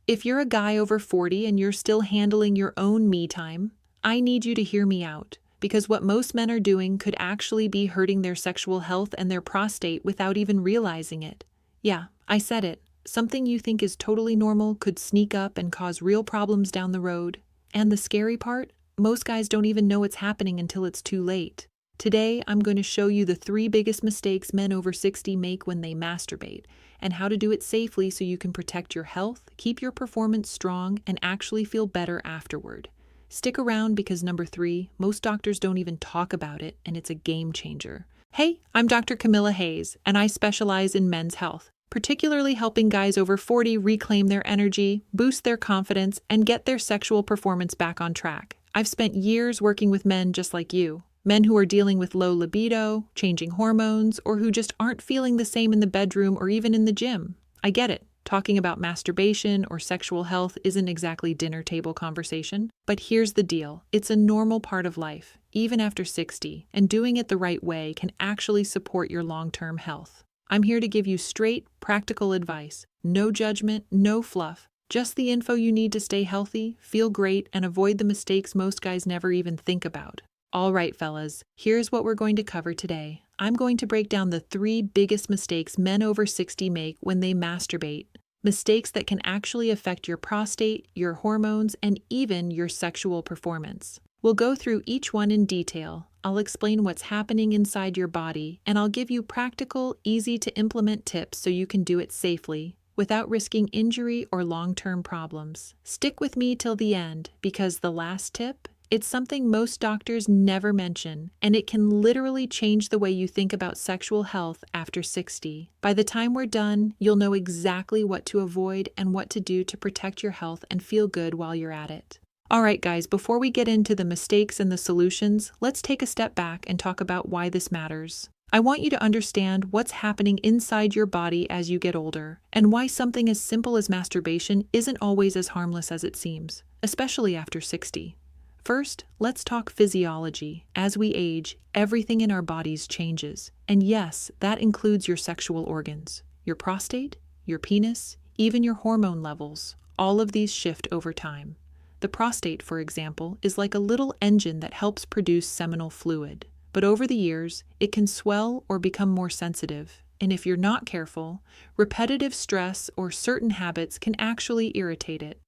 If you're a guy over 40 and you're still handling your own me time, I need you to hear me out, because what most men are doing could actually be hurting their sexual health and their prostate without even realizing it. Yeah, I said it. Something you think is totally normal could sneak up and cause real problems down the road. And the scary part? Most guys don't even know it's happening until it's too late. Today, I'm going to show you the 3 biggest mistakes men over 60 make when they masturbate, and how to do it safely so you can protect your health, keep your performance strong, and actually feel better afterward. Stick around because number 3, most doctors don't even talk about it, and it's a game changer. Hey, I'm Dr. Camilla Hayes, and I specialize in men's health, particularly helping guys over 40 reclaim their energy, boost their confidence, and get their sexual performance back on track. I've spent years working with men just like you. Men who are dealing with low libido, changing hormones, or who just aren't feeling the same in the bedroom or even in the gym. I get it. Talking about masturbation or sexual health isn't exactly dinner table conversation. But here's the deal. It's a normal part of life, even after 60, and doing it the right way can actually support your long-term health. I'm here to give you straight, practical advice. No judgment, no fluff. Just the info you need to stay healthy, feel great, and avoid the mistakes most guys never even think about. All right, fellas, here's what we're going to cover today. I'm going to break down the 3 biggest mistakes men over 60 make when they masturbate. Mistakes that can actually affect your prostate, your hormones, and even your sexual performance. We'll go through each one in detail. I'll explain what's happening inside your body, and I'll give you practical, easy-to-implement tips so you can do it safely, without risking injury or long-term problems. Stick with me till the end, because the last tip, it's something most doctors never mention, and it can literally change the way you think about sexual health after 60. By the time we're done, you'll know exactly what to avoid and what to do to protect your health and feel good while you're at it. All right, guys, before we get into the mistakes and the solutions, let's take a step back and talk about why this matters. I want you to understand what's happening inside your body as you get older, and why something as simple as masturbation isn't always as harmless as it seems, especially after 60. First, let's talk physiology. As we age, everything in our bodies changes. And yes, that includes your sexual organs, your prostate, your penis, even your hormone levels. All of these shift over time. The prostate, for example, is like a little engine that helps produce seminal fluid. But over the years, it can swell or become more sensitive. And if you're not careful, repetitive stress or certain habits can actually irritate it.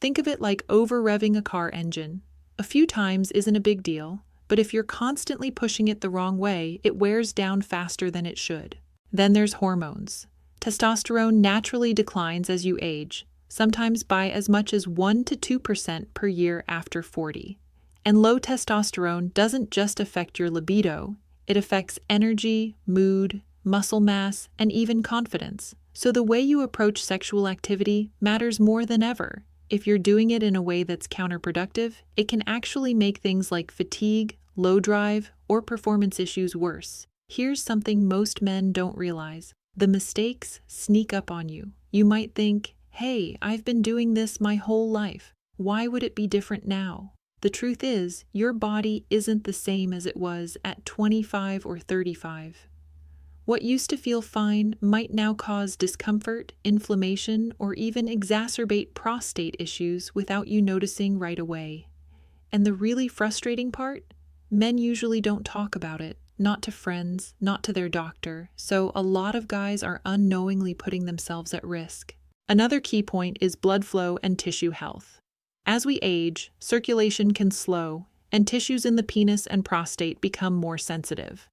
Think of it like over-revving a car engine. A few times isn't a big deal, but if you're constantly pushing it the wrong way, it wears down faster than it should. Then there's hormones. Testosterone naturally declines as you age, sometimes by as much as 1 to 2% per year after 40. And low testosterone doesn't just affect your libido, it affects energy, mood, muscle mass, and even confidence. So the way you approach sexual activity matters more than ever. If you're doing it in a way that's counterproductive, it can actually make things like fatigue, low drive, or performance issues worse. Here's something most men don't realize. The mistakes sneak up on you. You might think, hey, I've been doing this my whole life. Why would it be different now? The truth is, your body isn't the same as it was at 25 or 35. What used to feel fine might now cause discomfort, inflammation, or even exacerbate prostate issues without you noticing right away. And the really frustrating part? Men usually don't talk about it, not to friends, not to their doctor, so a lot of guys are unknowingly putting themselves at risk. Another key point is blood flow and tissue health. As we age, circulation can slow, and tissues in the penis and prostate become more sensitive.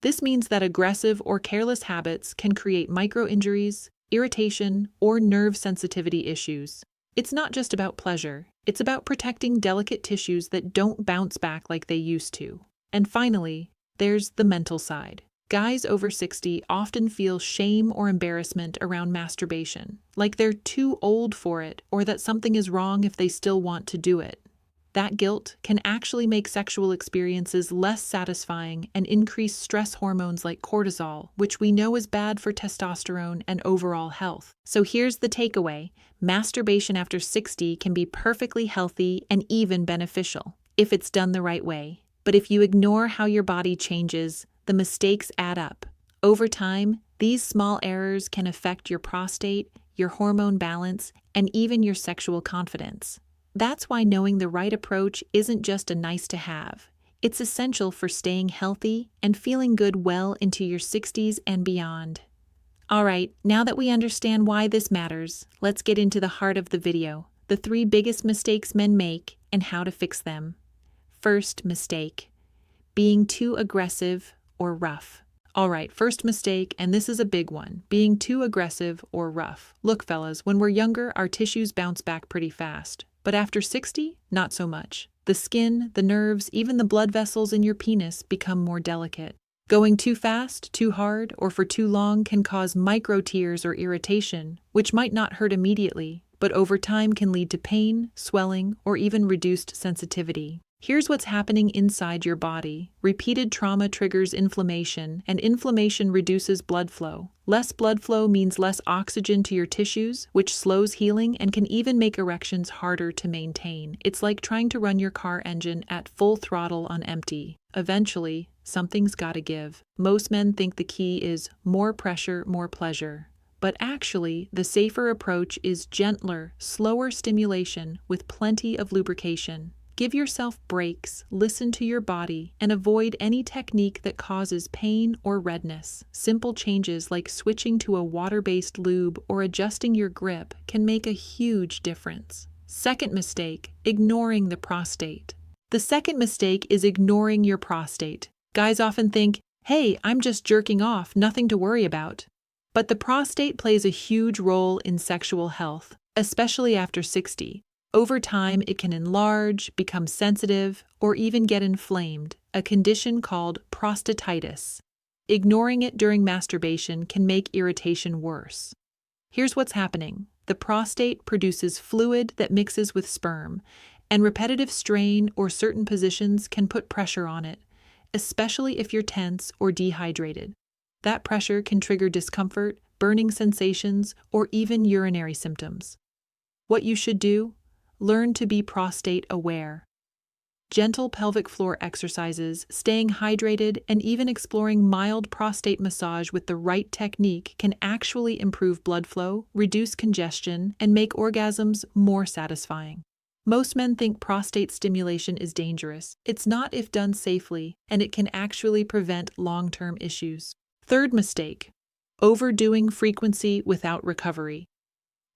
This means that aggressive or careless habits can create micro-injuries, irritation, or nerve sensitivity issues. It's not just about pleasure, it's about protecting delicate tissues that don't bounce back like they used to. And finally, there's the mental side. Guys over 60 often feel shame or embarrassment around masturbation, like they're too old for it or that something is wrong if they still want to do it. That guilt can actually make sexual experiences less satisfying and increase stress hormones like cortisol, which we know is bad for testosterone and overall health. So here's the takeaway. Masturbation after 60 can be perfectly healthy and even beneficial, if it's done the right way. But if you ignore how your body changes, the mistakes add up. Over time, these small errors can affect your prostate, your hormone balance, and even your sexual confidence. That's why knowing the right approach isn't just a nice to have. It's essential for staying healthy and feeling good well into your 60s and beyond. Alright, now that we understand why this matters, let's get into the heart of the video, the 3 biggest mistakes men make and how to fix them. First mistake, being too aggressive or rough. Alright, first mistake, and this is a big one, being too aggressive or rough. Look fellas, when we're younger, our tissues bounce back pretty fast. But after 60, not so much. The skin, the nerves, even the blood vessels in your penis become more delicate. Going too fast, too hard, or for too long can cause micro tears or irritation, which might not hurt immediately, but over time can lead to pain, swelling, or even reduced sensitivity. Here's what's happening inside your body. Repeated trauma triggers inflammation, and inflammation reduces blood flow. Less blood flow means less oxygen to your tissues, which slows healing and can even make erections harder to maintain. It's like trying to run your car engine at full throttle on empty. Eventually, something's gotta give. Most men think the key is more pressure, more pleasure. But actually, the safer approach is gentler, slower stimulation with plenty of lubrication. Give yourself breaks, listen to your body, and avoid any technique that causes pain or redness. Simple changes like switching to a water-based lube or adjusting your grip can make a huge difference. Second mistake, ignoring the prostate. The second mistake is ignoring your prostate. Guys often think, hey, I'm just jerking off, nothing to worry about. But the prostate plays a huge role in sexual health, especially after 60. Over time, it can enlarge, become sensitive, or even get inflamed, a condition called prostatitis. Ignoring it during masturbation can make irritation worse. Here's what's happening. The prostate produces fluid that mixes with sperm, and repetitive strain or certain positions can put pressure on it, especially if you're tense or dehydrated. That pressure can trigger discomfort, burning sensations, or even urinary symptoms. What you should do? Learn to be prostate aware. Gentle pelvic floor exercises, staying hydrated, and even exploring mild prostate massage with the right technique can actually improve blood flow, reduce congestion, and make orgasms more satisfying. Most men think prostate stimulation is dangerous. It's not if done safely, and it can actually prevent long-term issues. Third mistake, overdoing frequency without recovery.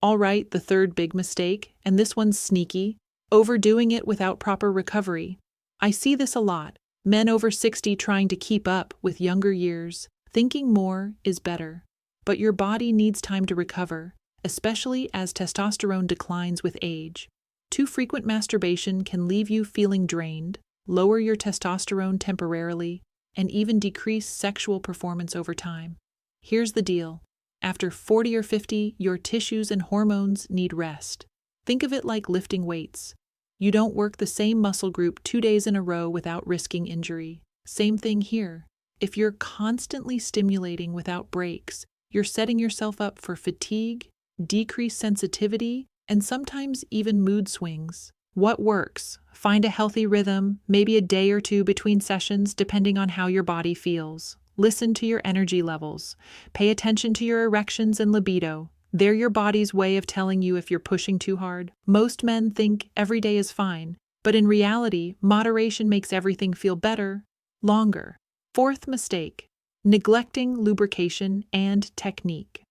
All right, the third big mistake, and this one's sneaky, overdoing it without proper recovery. I see this a lot. Men over 60 trying to keep up with younger years, thinking more is better. But your body needs time to recover, especially as testosterone declines with age. Too frequent masturbation can leave you feeling drained, lower your testosterone temporarily, and even decrease sexual performance over time. Here's the deal. After 40 or 50, your tissues and hormones need rest. Think of it like lifting weights. You don't work the same muscle group 2 days in a row without risking injury. Same thing here. If you're constantly stimulating without breaks, you're setting yourself up for fatigue, decreased sensitivity, and sometimes even mood swings. What works? Find a healthy rhythm, maybe a day or two between sessions depending on how your body feels. Listen to your energy levels. Pay attention to your erections and libido. They're your body's way of telling you if you're pushing too hard. Most men think every day is fine, but in reality, moderation makes everything feel better, longer. Fourth mistake, neglecting lubrication and technique.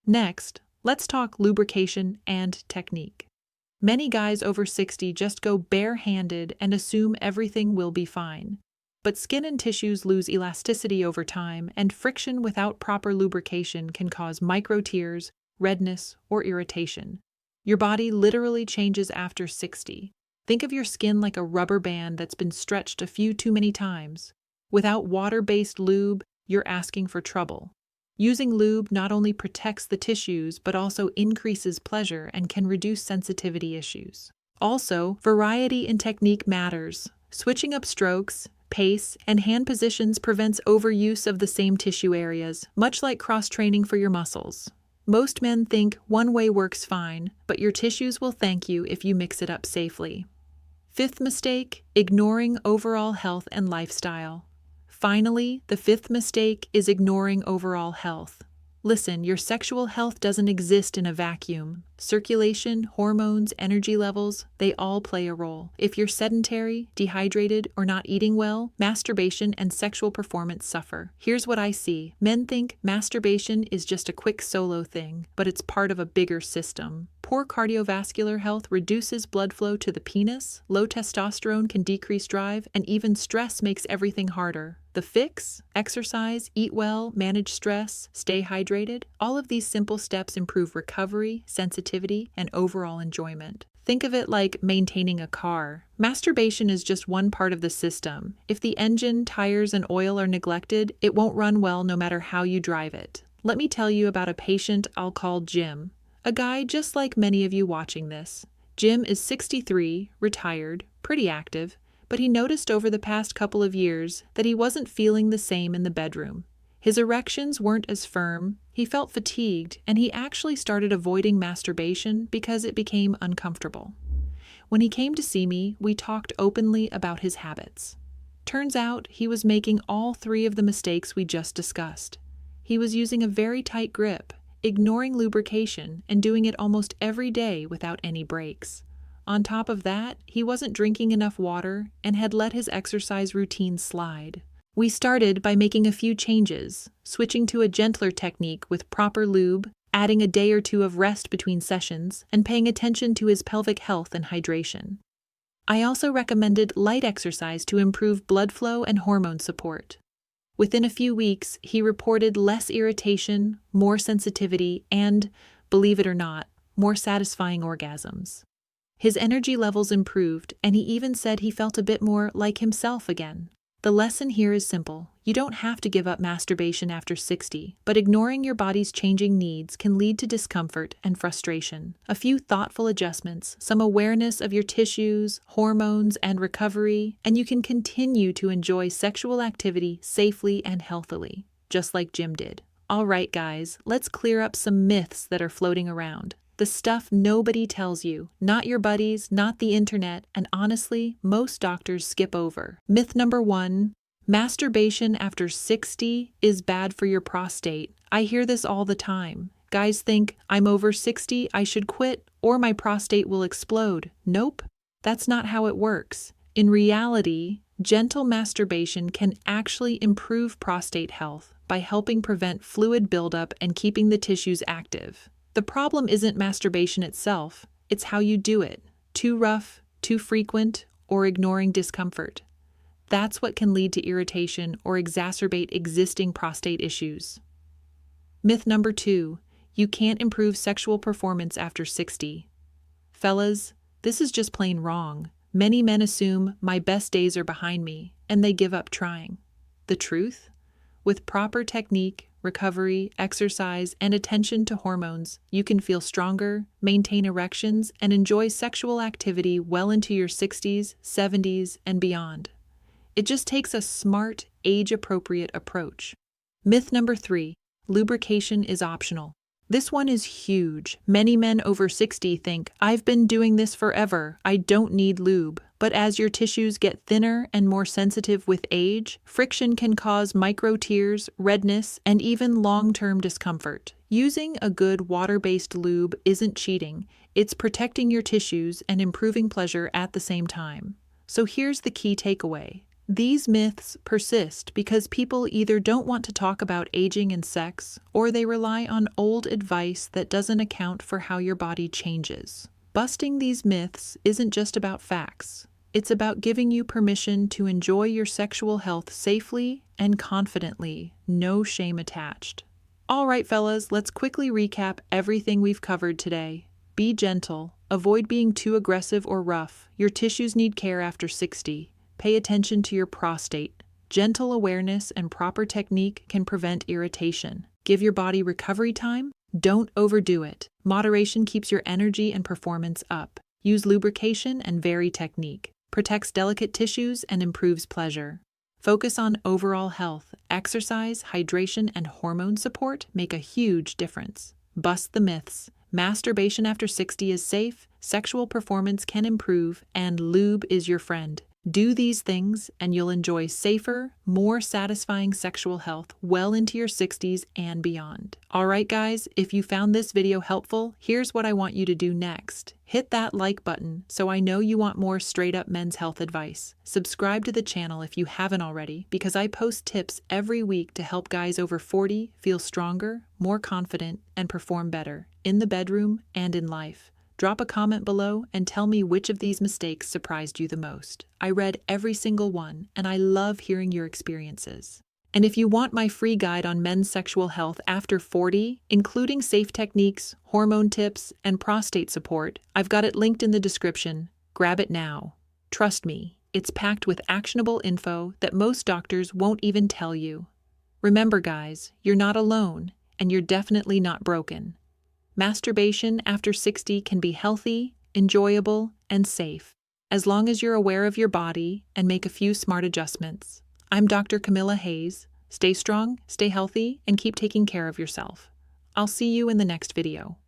Next, let's talk lubrication and technique. Many guys over 60 just go barehanded and assume everything will be fine. But skin and tissues lose elasticity over time, and friction without proper lubrication can cause micro tears, redness, or irritation. Your body literally changes after 60. Think of your skin like a rubber band that's been stretched a few too many times. Without water-based lube, you're asking for trouble. Using lube not only protects the tissues, but also increases pleasure and can reduce sensitivity issues. Also, variety in technique matters. Switching up strokes, pace, and hand positions prevents overuse of the same tissue areas, much like cross-training for your muscles. Most men think one way works fine, but your tissues will thank you if you mix it up safely. Fifth mistake, ignoring overall health and lifestyle. Finally, the fifth mistake is ignoring overall health. Listen, your sexual health doesn't exist in a vacuum. Circulation, hormones, energy levels, they all play a role. If you're sedentary, dehydrated, or not eating well, masturbation and sexual performance suffer. Here's what I see. Men think masturbation is just a quick solo thing, but it's part of a bigger system. Poor cardiovascular health reduces blood flow to the penis, low testosterone can decrease drive, and even stress makes everything harder. The fix? Exercise, eat well, manage stress, stay hydrated. All of these simple steps improve recovery, sensitivity, and overall enjoyment. Think of it like maintaining a car. Masturbation is just one part of the system. If the engine, tires, and oil are neglected, it won't run well no matter how you drive it. Let me tell you about a patient I'll call Jim. A guy just like many of you watching this. Jim is 63, retired, pretty active, but he noticed over the past couple of years that he wasn't feeling the same in the bedroom. His erections weren't as firm, he felt fatigued, and he actually started avoiding masturbation because it became uncomfortable. When he came to see me, we talked openly about his habits. Turns out he was making all three of the mistakes we just discussed. He was using a very tight grip, ignoring lubrication, and doing it almost every day without any breaks. On top of that, he wasn't drinking enough water and had let his exercise routine slide. We started by making a few changes, switching to a gentler technique with proper lube, adding a day or two of rest between sessions, and paying attention to his pelvic health and hydration. I also recommended light exercise to improve blood flow and hormone support. Within a few weeks, he reported less irritation, more sensitivity, and, believe it or not, more satisfying orgasms. His energy levels improved, and he even said he felt a bit more like himself again. The lesson here is simple. You don't have to give up masturbation after 60, but ignoring your body's changing needs can lead to discomfort and frustration. A few thoughtful adjustments, some awareness of your tissues, hormones, and recovery, and you can continue to enjoy sexual activity safely and healthily, just like Jim did. All right, guys, let's clear up some myths that are floating around. The stuff nobody tells you, not your buddies, not the internet, and honestly, most doctors skip over. Myth number 1, masturbation after 60 is bad for your prostate. I hear this all the time. Guys think, I'm over 60, I should quit, or my prostate will explode. Nope, that's not how it works. In reality, gentle masturbation can actually improve prostate health by helping prevent fluid buildup and keeping the tissues active. The problem isn't masturbation itself, it's how you do it. Too rough, too frequent, or ignoring discomfort. That's what can lead to irritation or exacerbate existing prostate issues. Myth number 2, you can't improve sexual performance after 60. Fellas, this is just plain wrong. Many men assume my best days are behind me, and they give up trying. The truth? With proper technique, recovery, exercise, and attention to hormones, you can feel stronger, maintain erections, and enjoy sexual activity well into your 60s, 70s, and beyond. It just takes a smart, age-appropriate approach. Myth number 3, lubrication is optional. This one is huge. Many men over 60 think, I've been doing this forever, I don't need lube. But as your tissues get thinner and more sensitive with age, friction can cause micro tears, redness, and even long-term discomfort. Using a good water-based lube isn't cheating, it's protecting your tissues and improving pleasure at the same time. So here's the key takeaway. These myths persist because people either don't want to talk about aging and sex, or they rely on old advice that doesn't account for how your body changes. Busting these myths isn't just about facts. It's about giving you permission to enjoy your sexual health safely and confidently, no shame attached. All right, fellas, let's quickly recap everything we've covered today. Be gentle. Avoid being too aggressive or rough. Your tissues need care after 60. Pay attention to your prostate. Gentle awareness and proper technique can prevent irritation. Give your body recovery time. Don't overdo it. Moderation keeps your energy and performance up. Use lubrication and vary technique. Protects delicate tissues and improves pleasure. Focus on overall health. Exercise, hydration, and hormone support make a huge difference. Bust the myths. Masturbation after 60 is safe, sexual performance can improve, and lube is your friend. Do these things and you'll enjoy safer, more satisfying sexual health well into your 60s and beyond. Alright guys, if you found this video helpful, here's what I want you to do next. Hit that like button so I know you want more straight-up men's health advice. Subscribe to the channel if you haven't already, because I post tips every week to help guys over 40 feel stronger, more confident, and perform better in the bedroom and in life. Drop a comment below and tell me which of these mistakes surprised you the most. I read every single one, and I love hearing your experiences. And if you want my free guide on men's sexual health after 40, including safe techniques, hormone tips, and prostate support, I've got it linked in the description. Grab it now. Trust me, it's packed with actionable info that most doctors won't even tell you. Remember guys, you're not alone, and you're definitely not broken. Masturbation after 60 can be healthy, enjoyable, and safe, as long as you're aware of your body and make a few smart adjustments. I'm Dr. Camilla Hayes. Stay strong, stay healthy, and keep taking care of yourself. I'll see you in the next video.